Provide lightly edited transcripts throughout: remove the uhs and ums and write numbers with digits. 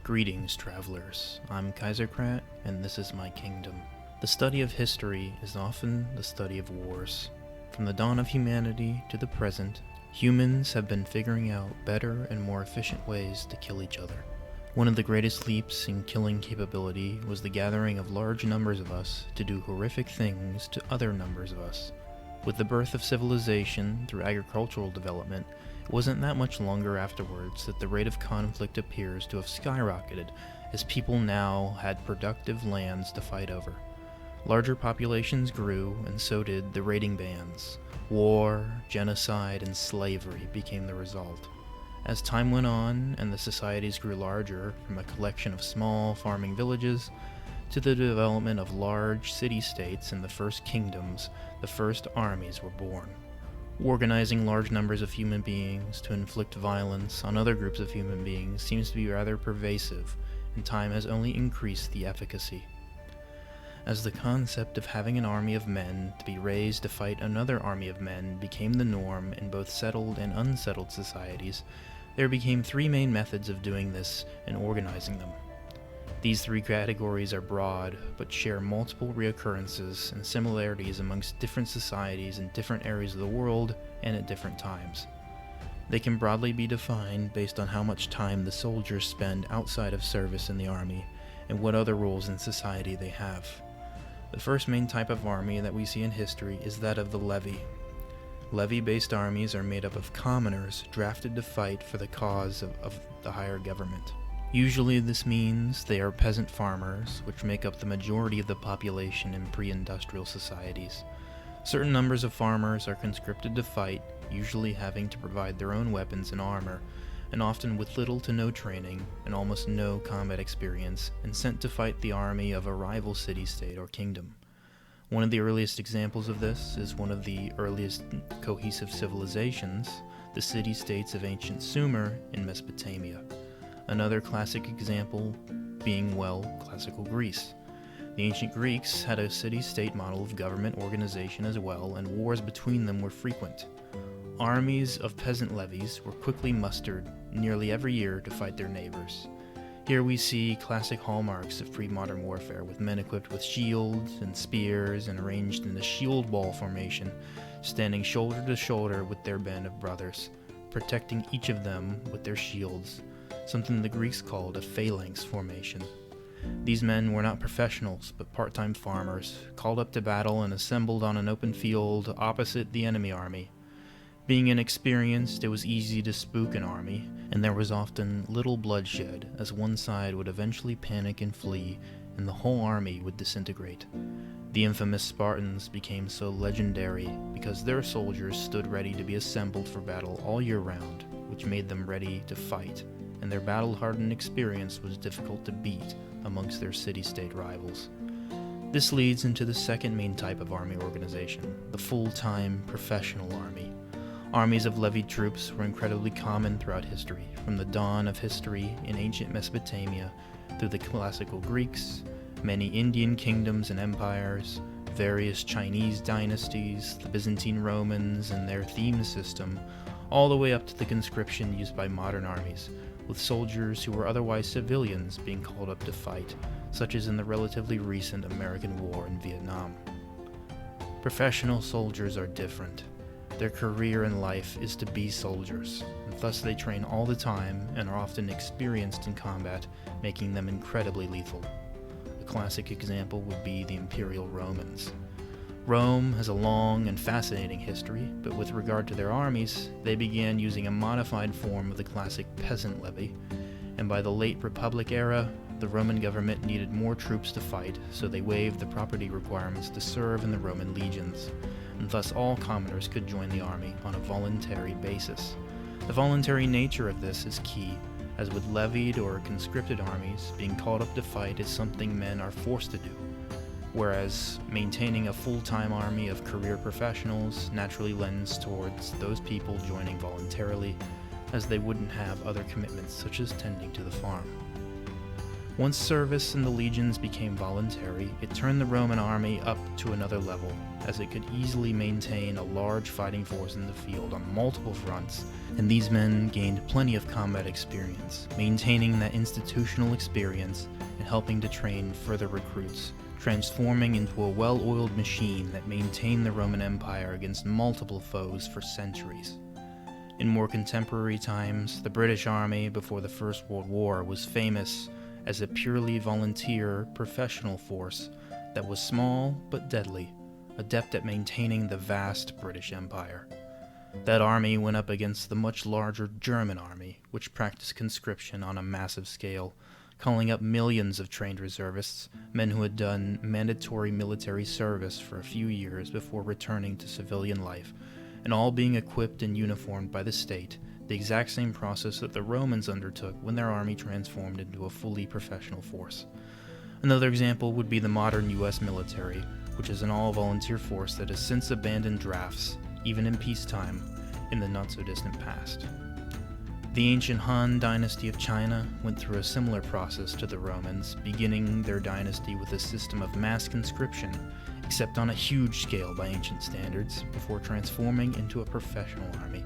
Greetings, travelers. I'm Kaiserkrat, and this is my kingdom. The study of history is often the study of wars. From the dawn of humanity to the present, humans have been figuring out better and more efficient ways to kill each other. One of the greatest leaps in killing capability was the gathering of large numbers of us to do horrific things to other numbers of us. With the birth of civilization through agricultural development, it wasn't that much longer afterwards that the rate of conflict appears to have skyrocketed, as people now had productive lands to fight over. Larger populations grew, and so did the raiding bands. War, genocide, and slavery became the result. As time went on and the societies grew larger, from a collection of small farming villages to the development of large city-states and the first kingdoms, the first armies were born. Organizing large numbers of human beings to inflict violence on other groups of human beings seems to be rather pervasive, and time has only increased the efficacy. As the concept of having an army of men to be raised to fight another army of men became the norm in both settled and unsettled societies, there became three main methods of doing this and organizing them. These three categories are broad, but share multiple reoccurrences and similarities amongst different societies in different areas of the world and at different times. They can broadly be defined based on how much time the soldiers spend outside of service in the army and what other roles in society they have. The first main type of army that we see in history is that of the levy. Levy-based armies are made up of commoners drafted to fight for the cause of the higher government. Usually this means they are peasant farmers, which make up the majority of the population in pre-industrial societies. Certain numbers of farmers are conscripted to fight, usually having to provide their own weapons and armor, and often with little to no training and almost no combat experience, and sent to fight the army of a rival city-state or kingdom. One of the earliest examples of this is one of the earliest cohesive civilizations, the city-states of ancient Sumer in Mesopotamia. Another classic example being, classical Greece. The ancient Greeks had a city-state model of government organization as well, and wars between them were frequent. Armies of peasant levies were quickly mustered nearly every year to fight their neighbors. Here we see classic hallmarks of pre-modern warfare, with men equipped with shields and spears and arranged in a shield wall formation, standing shoulder to shoulder with their band of brothers, protecting each of them with their shields, something the Greeks called a phalanx formation. These men were not professionals, but part-time farmers, called up to battle and assembled on an open field opposite the enemy army. Being inexperienced, it was easy to spook an army, and there was often little bloodshed, as one side would eventually panic and flee, and the whole army would disintegrate. The infamous Spartans became so legendary because their soldiers stood ready to be assembled for battle all year round, which made them ready to fight, and their battle-hardened experience was difficult to beat amongst their city-state rivals. This leads into the second main type of army organization, the full-time professional army. Armies of levied troops were incredibly common throughout history, from the dawn of history in ancient Mesopotamia through the classical Greeks, many Indian kingdoms and empires, various Chinese dynasties, the Byzantine Romans and their theme system, all the way up to the conscription used by modern armies, with soldiers who were otherwise civilians being called up to fight, such as in the relatively recent American war in Vietnam. Professional soldiers are different. Their career in life is to be soldiers, and thus they train all the time and are often experienced in combat, making them incredibly lethal. A classic example would be the Imperial Romans. Rome has a long and fascinating history, but with regard to their armies, they began using a modified form of the classic peasant levy, and by the late Republic era, the Roman government needed more troops to fight, so they waived the property requirements to serve in the Roman legions, and thus all commoners could join the army on a voluntary basis. The voluntary nature of this is key, as with levied or conscripted armies, being called up to fight is something men are forced to do, whereas maintaining a full-time army of career professionals naturally lends towards those people joining voluntarily, as they wouldn't have other commitments such as tending to the farm. Once service in the legions became voluntary, it turned the Roman army up to another level, as it could easily maintain a large fighting force in the field on multiple fronts, and these men gained plenty of combat experience, maintaining that institutional experience and helping to train further recruits, transforming into a well-oiled machine that maintained the Roman Empire against multiple foes for centuries. In more contemporary times, the British Army before the First World War was famous as a purely volunteer professional force that was small but deadly, adept at maintaining the vast British Empire. That army went up against the much larger German army, which practiced conscription on a massive scale, calling up millions of trained reservists, men who had done mandatory military service for a few years before returning to civilian life, and all being equipped and uniformed by the state, the exact same process that the Romans undertook when their army transformed into a fully professional force. Another example would be the modern US military, which is an all-volunteer force that has since abandoned drafts, even in peacetime, in the not-so-distant past. The ancient Han dynasty of China went through a similar process to the Romans, beginning their dynasty with a system of mass conscription, except on a huge scale by ancient standards, before transforming into a professional army.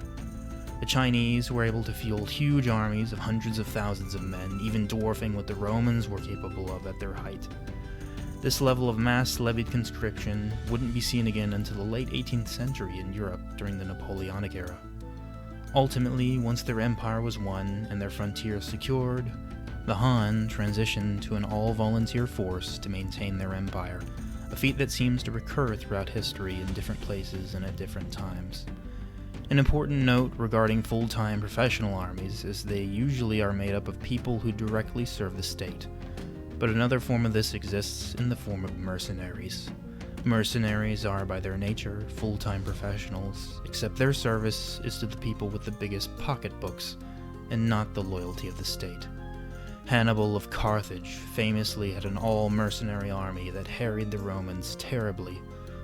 The Chinese were able to field huge armies of hundreds of thousands of men, even dwarfing what the Romans were capable of at their height. This level of mass-levied conscription wouldn't be seen again until the late 18th century in Europe during the Napoleonic era. Ultimately, once their empire was won and their frontiers secured, the Han transitioned to an all-volunteer force to maintain their empire, a feat that seems to recur throughout history in different places and at different times. An important note regarding full-time professional armies is they usually are made up of people who directly serve the state, but another form of this exists in the form of mercenaries. Mercenaries are, by their nature, full-time professionals, except their service is to the people with the biggest pocketbooks, and not the loyalty of the state. Hannibal of Carthage famously had an all-mercenary army that harried the Romans terribly,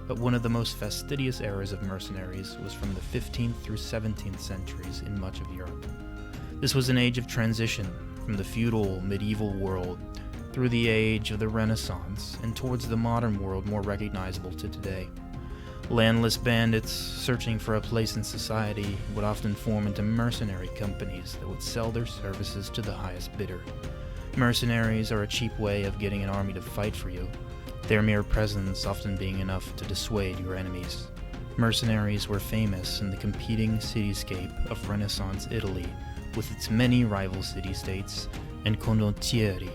but one of the most fastidious eras of mercenaries was from the 15th through 17th centuries in much of Europe. This was an age of transition from the feudal, medieval world through the age of the Renaissance and towards the modern world more recognizable to today. Landless bandits searching for a place in society would often form into mercenary companies that would sell their services to the highest bidder. Mercenaries are a cheap way of getting an army to fight for you, their mere presence often being enough to dissuade your enemies. Mercenaries were famous in the competing cityscape of Renaissance Italy, with its many rival city-states and condottieri,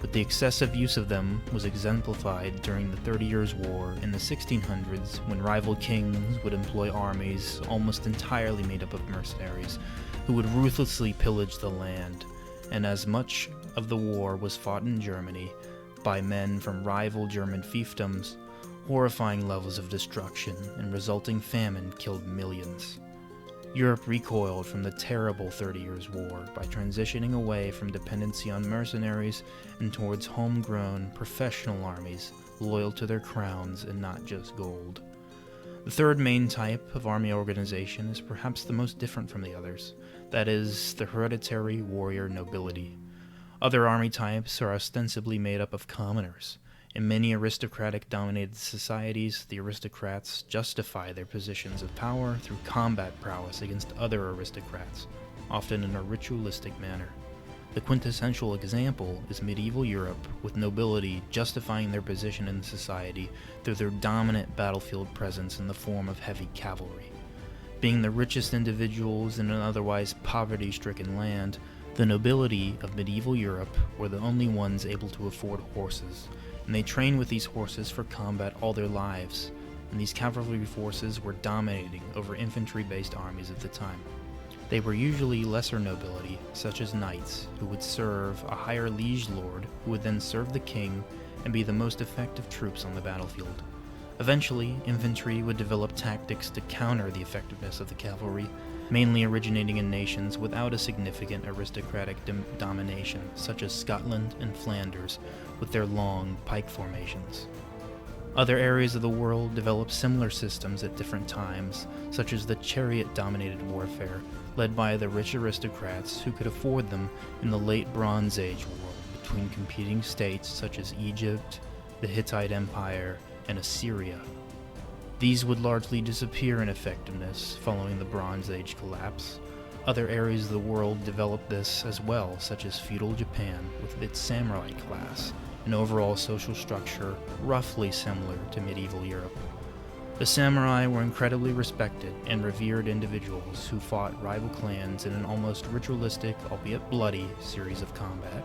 but the excessive use of them was exemplified during the 30 Years' War in the 1600s, when rival kings would employ armies almost entirely made up of mercenaries, who would ruthlessly pillage the land, and as much of the war was fought in Germany by men from rival German fiefdoms, horrifying levels of destruction and resulting famine killed millions. Europe recoiled from the terrible 30 Years' War by transitioning away from dependency on mercenaries and towards homegrown, professional armies loyal to their crowns and not just gold. The third main type of army organization is perhaps the most different from the others, that is, the hereditary warrior nobility. Other army types are ostensibly made up of commoners. In many aristocratic-dominated societies, the aristocrats justify their positions of power through combat prowess against other aristocrats, often in a ritualistic manner. The quintessential example is medieval Europe, with nobility justifying their position in society through their dominant battlefield presence in the form of heavy cavalry. Being the richest individuals in an otherwise poverty-stricken land, the nobility of medieval Europe were the only ones able to afford horses, and they trained with these horses for combat all their lives, and these cavalry forces were dominating over infantry-based armies at the time. They were usually lesser nobility, such as knights, who would serve a higher liege lord, who would then serve the king and be the most effective troops on the battlefield. Eventually, infantry would develop tactics to counter the effectiveness of the cavalry, mainly originating in nations without a significant aristocratic domination, such as Scotland and Flanders, with their long pike formations. Other areas of the world developed similar systems at different times, such as the chariot-dominated warfare, led by the rich aristocrats who could afford them in the late Bronze Age world, between competing states such as Egypt, the Hittite Empire, and Assyria. These would largely disappear in effectiveness following the Bronze Age collapse. Other areas of the world developed this as well, such as feudal Japan with its samurai class, an overall social structure roughly similar to medieval Europe. The samurai were incredibly respected and revered individuals who fought rival clans in an almost ritualistic, albeit bloody, series of combat.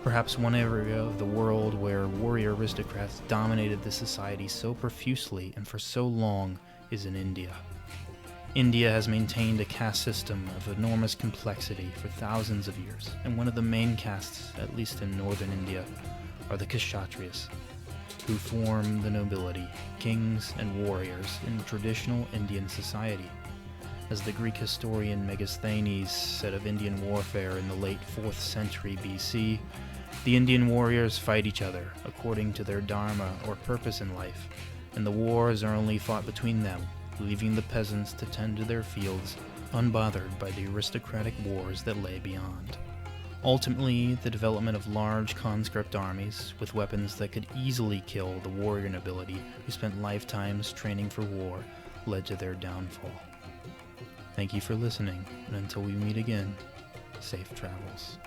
Perhaps one area of the world where warrior aristocrats dominated the society so profusely and for so long is in India. India has maintained a caste system of enormous complexity for thousands of years, and one of the main castes, at least in northern India, are the Kshatriyas, who form the nobility, kings, and warriors in traditional Indian society. As the Greek historian Megasthenes said of Indian warfare in the late 4th century BC, the Indian warriors fight each other according to their dharma or purpose in life, and the wars are only fought between them, leaving the peasants to tend to their fields, unbothered by the aristocratic wars that lay beyond. Ultimately, the development of large conscript armies with weapons that could easily kill the warrior nobility who spent lifetimes training for war led to their downfall. Thank you for listening, and until we meet again, safe travels.